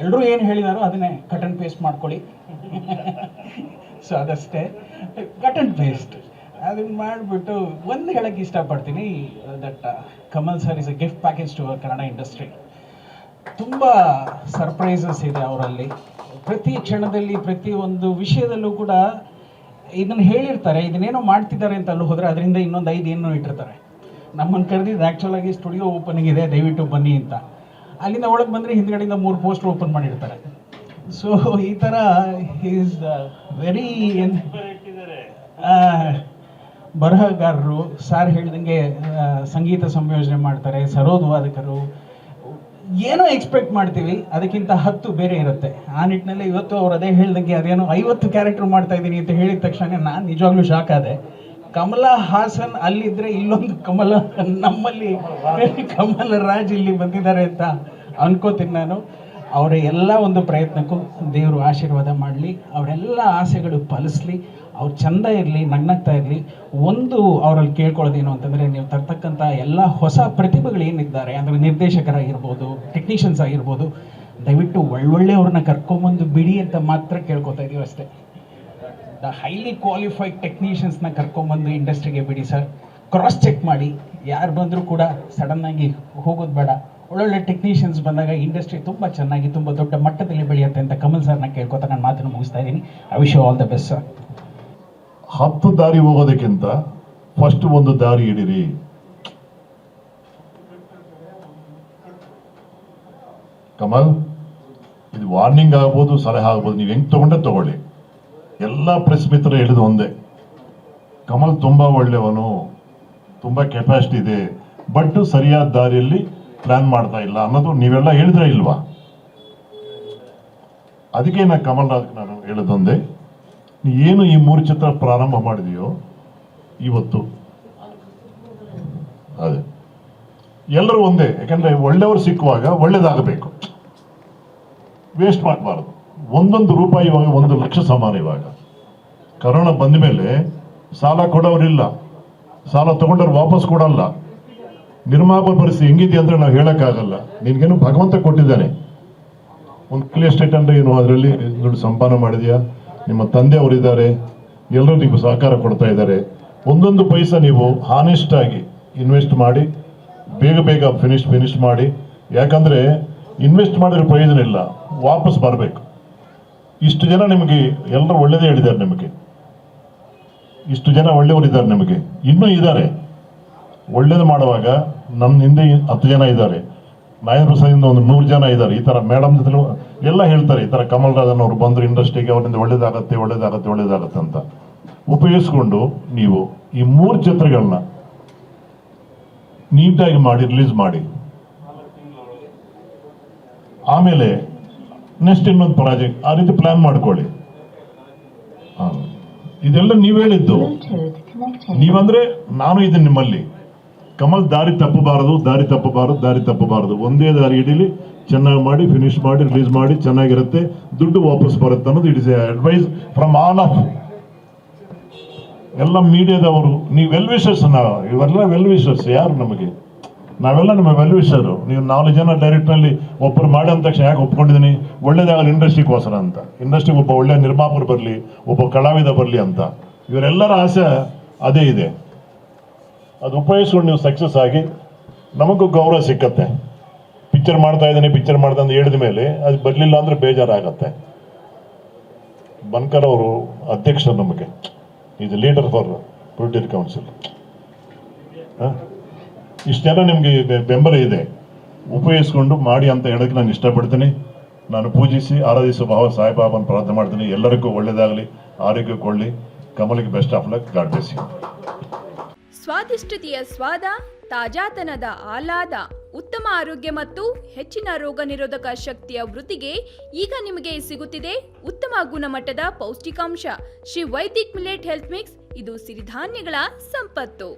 ಎಲ್ಲರೂ ಏನು ಹೇಳಿದಾರೋ ಅದನ್ನೇ ಕಟ್ ಆ್ಯಂಡ್ ಪೇಸ್ಟ್ ಮಾಡ್ಕೊಳ್ಳಿ. ಸೊ ಅದಷ್ಟೇ, ಕಟ್ ಆ್ಯಂಡ್ ಪೇಸ್ಟ್ ಅದನ್ನು ಮಾಡಿಬಿಟ್ಟು ಒಂದು ಹೇಳೋಕ್ಕೆ ಇಷ್ಟಪಡ್ತೀನಿ, that Kamal sir is a gift package to Kannada industry. ತುಂಬ ಸರ್ಪ್ರೈಸಸ್ ಇದೆ ಅವರಲ್ಲಿ. ಪ್ರತಿ ಕ್ಷಣದಲ್ಲಿ ಪ್ರತಿ ಒಂದು ವಿಷಯದಲ್ಲೂ ಕೂಡ ಇದನ್ನು ಹೇಳಿರ್ತಾರೆ, ಇದನ್ನೇನೋ ಮಾಡ್ತಿದ್ದಾರೆ ಅಂತ ಅಲ್ಲಿ ಹೋದರೆ ಅದರಿಂದ ಇನ್ನೊಂದು 5 ಏನೋ ಇಟ್ಟಿರ್ತಾರೆ. ನಮ್ಮನ್ನು ಕರೆದಿದ್ದು ಆ್ಯಕ್ಚುಲಾಗಿ ಸ್ಟುಡಿಯೋ ಓಪನಿಂಗ್ ಇದೆ, ದಯವಿಟ್ಟು ಬನ್ನಿ ಅಂತ. ಅಲ್ಲಿಂದ ಒಳಗೆ ಬಂದರೆ ಹಿಂದ್ಗಡೆಯಿಂದ 3 ಪೋಸ್ಟರ್ ಓಪನ್ ಮಾಡಿರ್ತಾರೆ. ಸೊ ಈ ಥರ ಈಸ್ ವೆರಿ ಬರಹಗಾರರು. ಸಾರ್ ಹೇಳ್ದಂಗೆ ಸಂಗೀತ ಸಂಯೋಜನೆ ಮಾಡ್ತಾರೆ, ಸರೋದ್ವಾದಕರು. ಏನೋ ಎಕ್ಸ್ಪೆಕ್ಟ್ ಮಾಡ್ತೀವಿ, ಅದಕ್ಕಿಂತ 10 ಬೇರೆ ಇರುತ್ತೆ. ಆ ನಿಟ್ಟಿನಲ್ಲಿ ಇವತ್ತು ಅವ್ರು ಅದೇ ಹೇಳ್ದಂಗೆ ಅದೇನೋ 50 ಕ್ಯಾರೆಕ್ಟರ್ ಮಾಡ್ತಾ ಇದ್ದೀನಿ ಅಂತ ಹೇಳಿದ ತಕ್ಷಣ ನಾನು ನಿಜವಾಗ್ಲೂ ಶಾಕ್ ಆದೆ. ಕಮಲ ಹಾಸನ್ ಅಲ್ಲಿದ್ದರೆ ಇಲ್ಲೊಂದು ಕಮಲ, ನಮ್ಮಲ್ಲಿ ಕಮಲ ರಾಜ್ ಇಲ್ಲಿ ಬಂದಿದ್ದಾರೆ ಅಂತ ಅನ್ಕೋತೀನಿ ನಾನು. ಅವರ ಎಲ್ಲ ಒಂದು ಪ್ರಯತ್ನಕ್ಕೂ ದೇವರು ಆಶೀರ್ವಾದ ಮಾಡಲಿ, ಅವರೆಲ್ಲ ಆಸೆಗಳು ಫಲಿಸ್ಲಿ, ಅವ್ರು ಚೆಂದ ಇರಲಿ, ನಗ್ನಗ್ತಾ ಇರಲಿ. ಒಂದು ಅವರಲ್ಲಿ ಕೇಳ್ಕೊಳ್ಳೋದೇನು ಅಂತಂದರೆ, ನೀವು ತರ್ತಕ್ಕಂಥ ಎಲ್ಲ ಹೊಸ ಪ್ರತಿಭೆಗಳು ಏನಿದ್ದಾರೆ, ಅಂದರೆ ನಿರ್ದೇಶಕರಾಗಿರ್ಬೋದು, ಟೆಕ್ನಿಷಿಯನ್ಸ್ ಆಗಿರ್ಬೋದು, ದಯವಿಟ್ಟು ಒಳ್ಳೊಳ್ಳೆಯವ್ರನ್ನ ಕರ್ಕೊಂಬಂದು ಬಿಡಿ ಅಂತ ಮಾತ್ರ ಕೇಳ್ಕೊತಾ ಇದ್ದೀವಿ ಅಷ್ಟೇ. ದ ಹೈಲಿ ಕ್ವಾಲಿಫೈಡ್ ಟೆಕ್ನಿಷಿಯನ್ಸ್ನ ಕರ್ಕೊಂಬಂದು ಇಂಡಸ್ಟ್ರಿಗೆ ಬಿಡಿ ಸರ್. ಕ್ರಾಸ್ ಚೆಕ್ ಮಾಡಿ, ಯಾರು ಬಂದರೂ ಕೂಡ ಸಡನ್ನಾಗಿ ಹೋಗೋದು ಬೇಡ. ಒಳ್ಳೊಳ್ಳೆ ಟೆಕ್ನಿಷಿಯನ್ಸ್ ಬಂದಾಗ ಇಂಡಸ್ಟ್ರಿ ತುಂಬ ಚೆನ್ನಾಗಿ ತುಂಬ ದೊಡ್ಡ ಮಟ್ಟದಲ್ಲಿ ಬೆಳೆಯುತ್ತೆ ಅಂತ ಕಮಲ್ ಸರ್ನ ಕೇಳ್ಕೊತಾ ನಾನು ಮಾತನ್ನು ಮುಗಿಸ್ತಾ ಇದ್ದೀನಿ. I wish you all the best sir. 10 ದಾರಿ ಹೋಗೋದಕ್ಕಿಂತ ಫಸ್ಟ್ ಒಂದು ದಾರಿ ಹಿಡಿರಿ. ಕಮಲ್, ಇದು ವಾರ್ನಿಂಗ್ ಆಗ್ಬೋದು, ಸಲಹೆ ಆಗ್ಬೋದು, ನೀವು ಹೆಂಗ್ ತಗೊಂಡೆ ತಗೊಳ್ಳಿ. ಎಲ್ಲ ಪ್ರೆಸ್ ಮಿತ್ರ ಹೇಳಿದ ಒಂದೇ, ಕಮಲ್ ತುಂಬಾ ಒಳ್ಳೆಯವನು, ತುಂಬಾ ಕೆಪಾಸಿಟಿ ಇದೆ, ಬಟ್ ಸರಿಯಾದ ದಾರಿಯಲ್ಲಿ ಪ್ಲಾನ್ ಮಾಡ್ತಾ ಇಲ್ಲ ಅನ್ನೋದು ನೀವೆಲ್ಲ ಹೇಳಿದ್ರೆ ಇಲ್ವಾ? ಅದಕ್ಕೆ ಕಮಲ್ ನಾನು ಹೇಳೋದೊಂದೇ, ಏನು ಈ 3 ಚಿತ್ರ ಪ್ರಾರಂಭ ಮಾಡಿದೆಯೋ ಇವತ್ತು ಅದೇ ಎಲ್ಲರೂ ಒಂದೇ. ಯಾಕಂದ್ರೆ ಒಳ್ಳೆಯವರು ಸಿಕ್ಕುವಾಗ ಒಳ್ಳೇದಾಗಬೇಕು, ವೇಸ್ಟ್ ಮಾಡಬಾರ್ದು. ಒಂದೊಂದು ರೂಪಾಯಿ ಇವಾಗ 1 ಲಕ್ಷ ಸಮಾನ. ಇವಾಗ ಕರೋನಾ ಬಂದ ಮೇಲೆ ಸಾಲ ಕೊಡೋರಿಲ್ಲ, ಸಾಲ ತಗೊಂಡವ್ರು ವಾಪಸ್ ಕೊಡಲ್ಲ. ನಿರ್ಮಾಪಕ ಪರಿಸ್ಥಿತಿ ಹೆಂಗಿದೆ ಅಂದ್ರೆ ನಾವು ಹೇಳಕ್ಕಾಗಲ್ಲ. ನಿನ್ಗೇನು ಭಗವಂತ ಕೊಟ್ಟಿದ್ದಾನೆ, ಒಂದು ರಿಯಲ್ ಎಸ್ಟೇಟ್ ಅಂದ್ರೆ ಏನು, ಅದರಲ್ಲಿ ದುಡ್ಡು ಸಂಪಾದನೆ ಮಾಡಿದ್ಯಾ, ನಿಮ್ಮ ತಂದೆ ಅವರಿದ್ದಾರೆ, ಎಲ್ಲರೂ ನೀವು ಸಹಕಾರ ಕೊಡ್ತಾ ಇದ್ದಾರೆ. ಒಂದೊಂದು ಪೈಸಾ ನೀವು ಹಾನೆಸ್ಟ್ ಆಗಿ ಇನ್ವೆಸ್ಟ್ ಮಾಡಿ, ಬೇಗ ಬೇಗ ಫಿನಿಶ್ ಮಾಡಿ. ಯಾಕಂದ್ರೆ ಇನ್ವೆಸ್ಟ್ ಮಾಡಿದ್ರೆ ಪ್ರಯೋಜನ ಇಲ್ಲ, ವಾಪಸ್ ಬರಬೇಕು. ಇಷ್ಟು ಜನ ನಿಮಗೆ ಎಲ್ಲರೂ ಒಳ್ಳೇದೇ ಹೇಳಿದ್ದಾರೆ, ನಿಮಗೆ ಇಷ್ಟು ಜನ ಒಳ್ಳೆಯವರಿದ್ದಾರೆ, ನಿಮಗೆ ಇನ್ನೂ ಇದ್ದಾರೆ. ಒಳ್ಳೇದು ಮಾಡುವಾಗ ನಮ್ಮ ಹಿಂದೆ 10 ಜನ ಇದ್ದಾರೆ, ನಾಯನ್ ಪ್ರಸಾದಿಂದ ಒಂದು 100 ಜನ ಇದ್ದಾರೆ. ಈ ತರ ಮೇಡಮ್ ಜೊತೆ ಎಲ್ಲ ಹೇಳ್ತಾರೆ, ಈ ತರ ಕಮಲ್ ರಾಜನ್ ಅವರು ಬಂದ್ರು ಇಂಡಸ್ಟ್ರಿಗೆ, ಅವರಿಂದ ಒಳ್ಳೇದಾಗತ್ತೆ ಅಂತ ಉಪಯೋಗಿಸ್ಕೊಂಡು ನೀವು ಈ 3 ಚಿತ್ರಗಳನ್ನ ನೀಟಾಗಿ ಮಾಡಿ ರಿಲೀಸ್ ಮಾಡಿ. ಆಮೇಲೆ ನೆಕ್ಸ್ಟ್ ಇನ್ನೊಂದು ಪ್ರಾಜೆಕ್ಟ್ ಆ ರೀತಿ ಪ್ಲಾನ್ ಮಾಡ್ಕೊಳ್ಳಿ. ಇದೆಲ್ಲ ನೀವು ಹೇಳಿದ್ದು, ನೀವಂದ್ರೆ ನಾನು ಇದನ್ನ ನಿಮ್ಮಲ್ಲಿ ಕಮಲ್ ದಾರಿ ತಪ್ಪಬಾರದು. ಒಂದೇ ದಾರಿ ಹಿಡೀಲಿ, ಚೆನ್ನಾಗಿ ಮಾಡಿ, ಫಿನಿಶ್ ಮಾಡಿ, ರಿಲೀಸ್ ಮಾಡಿ, ಚೆನ್ನಾಗಿರುತ್ತೆ, ದುಡ್ಡು ವಾಪಸ್ ಬರುತ್ತೆ ಅನ್ನೋದು it is a advice from all of ಎಲ್ಲ ಮೀಡಿಯಾದವರು. ನೀವು ವೆಲ್ ವಿಶರ್ಸ್, ಇವೆಲ್ಲ ವೆಲ್ ವಿಶರ್ಸ್. ಯಾರು ನಮಗೆ? ನಾವೆಲ್ಲ ನಿಮ್ಮ ವೆಲ್ ವಿಶರು. ನೀವು 4 ಜನ ಡೈರೆಕ್ಟ್ನಲ್ಲಿ ಒಬ್ಬರು ಮಾಡಿ ಅಂದ ತಕ್ಷಣ ಯಾಕೆ ಒಪ್ಕೊಂಡಿದ್ದೀನಿ, ಒಳ್ಳೇದಾಗಲಿ ಇಂಡಸ್ಟ್ರಿಗೋಸ್ಕರ ಅಂತ. ಇಂಡಸ್ಟ್ರಿಗೆ ಒಬ್ಬ ಒಳ್ಳೆ ನಿರ್ಮಾಪಕರು ಬರಲಿ, ಒಬ್ಬ ಕಲಾವಿದ ಬರಲಿ ಅಂತ. ಇವರೆಲ್ಲರ ಆಸೆ ಅದೇ ಇದೆ. ಅದು ಉಪಯೋಗಿಸ್ಕೊಂಡು ನೀವು ಸಕ್ಸಸ್ ಆಗಿ ನಮಗೂ ಗೌರವ ಸಿಕ್ಕತ್ತೆ. ಪಿಕ್ಚರ್ ಮಾಡ್ತಾ ಅಂತ ಹೇಳಿದ ಮೇಲೆ ಅದು ಬರಲಿಲ್ಲ ಅಂದ್ರೆ ಬೇಜಾರಾಗತ್ತೆ. ಬನ್ಕರ್ ಅವರು ಅಧ್ಯಕ್ಷರು, ನಮಗೆ is leader for producer council. ಇಷ್ಟು ಜನ ನಿಮಗೆ ಬೆಂಬಲ ಇದೆ, ಉಪಯೋಗಿಸ್ಕೊಂಡು ಮಾಡಿ ಅಂತ ಹೇಳಕ್ಕೆ ನಾನು ಇಷ್ಟಪಡ್ತೀನಿ. ನಾನು ಪೂಜಿಸಿ ಆರಾಧಿಸುವ ಭಾವ ಸಾಯಿಬಾಬಾನ ಪ್ರಾರ್ಥನೆ ಮಾಡ್ತೀನಿ. ಎಲ್ಲರಿಗೂ ಒಳ್ಳೇದಾಗಲಿ, ಆರೋಗ್ಯ ಕೊಳ್ಳಿ. ಕಮಲ್ಗೆ best of luck. God bless you. ಸ್ವಾದಿಷ್ಟತೆಯ ಸ್ವಾದ, ತಾಜಾತನದ ಆಹ್ಲಾದ, ಉತ್ತಮ ಆರೋಗ್ಯ ಮತ್ತು ಹೆಚ್ಚಿನ ರೋಗ ನಿರೋಧಕ ಶಕ್ತಿಯ ವೃದ್ಧಿಗೆ ಈಗ ನಿಮಗೆ ಸಿಗುತ್ತಿದೆ ಉತ್ತಮ ಗುಣಮಟ್ಟದ ಪೌಷ್ಟಿಕಾಂಶ Shri Vaidik millet health mix. ಇದು ಸಿರಿಧಾನ್ಯಗಳ ಸಂಪತ್ತು.